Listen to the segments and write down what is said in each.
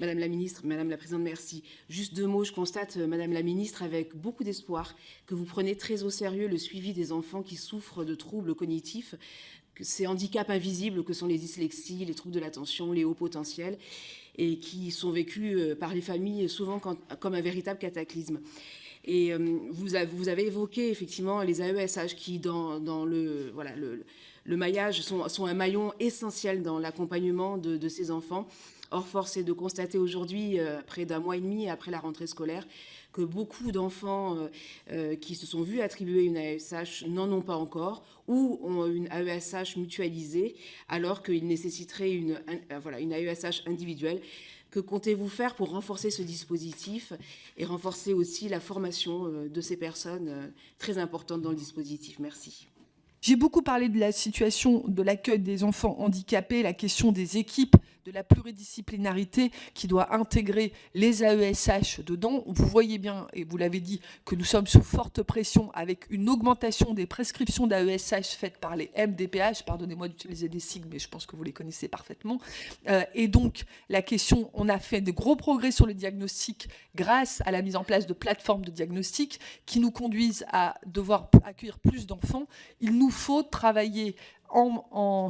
Madame la ministre, Madame la Présidente, merci. Juste 2 mots, je constate, Madame la ministre, avec beaucoup d'espoir, que vous prenez très au sérieux le suivi des enfants qui souffrent de troubles cognitifs, ces handicaps invisibles que sont les dyslexies, les troubles de l'attention, les hauts potentiels, et qui sont vécus par les familles souvent comme un véritable cataclysme. Et vous avez évoqué effectivement les AESH qui, dans le maillage, sont un maillon essentiel dans l'accompagnement de ces enfants. Or, force est de constater aujourd'hui, près d'1 mois et demi après la rentrée scolaire, que beaucoup d'enfants qui se sont vus attribuer une AESH n'en ont pas encore ou ont une AESH mutualisée alors qu'ils nécessiteraient une AESH individuelle. Que comptez-vous faire pour renforcer ce dispositif et renforcer aussi la formation de ces personnes très importantes dans le dispositif? Merci. J'ai beaucoup parlé de la situation de l'accueil des enfants handicapés, la question des équipes, de la pluridisciplinarité qui doit intégrer les AESH dedans. Vous voyez bien, et vous l'avez dit, que nous sommes sous forte pression avec une augmentation des prescriptions d'AESH faites par les MDPH. Pardonnez-moi d'utiliser des sigles, mais je pense que vous les connaissez parfaitement. Et donc, la question, on a fait de gros progrès sur le diagnostic grâce à la mise en place de plateformes de diagnostic qui nous conduisent à devoir accueillir plus d'enfants. Il nous faut travailler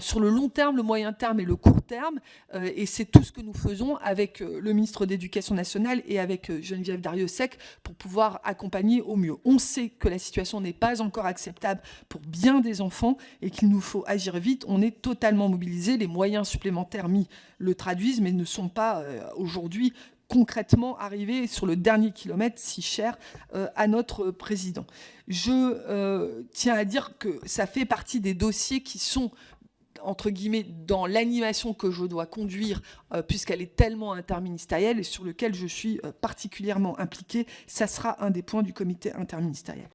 sur le long terme, le moyen terme et le court terme. Et c'est tout ce que nous faisons avec le ministre de l'Éducation nationale et avec Geneviève Darrieussecq pour pouvoir accompagner au mieux. On sait que la situation n'est pas encore acceptable pour bien des enfants et qu'il nous faut agir vite. On est totalement mobilisés. Les moyens supplémentaires mis le traduisent, mais ne sont pas aujourd'hui concrètement arriver sur le dernier kilomètre si cher à notre président. Je tiens à dire que ça fait partie des dossiers qui sont, entre guillemets, dans l'animation que je dois conduire, puisqu'elle est tellement interministérielle et sur lequel je suis particulièrement impliquée. Ça sera un des points du comité interministériel.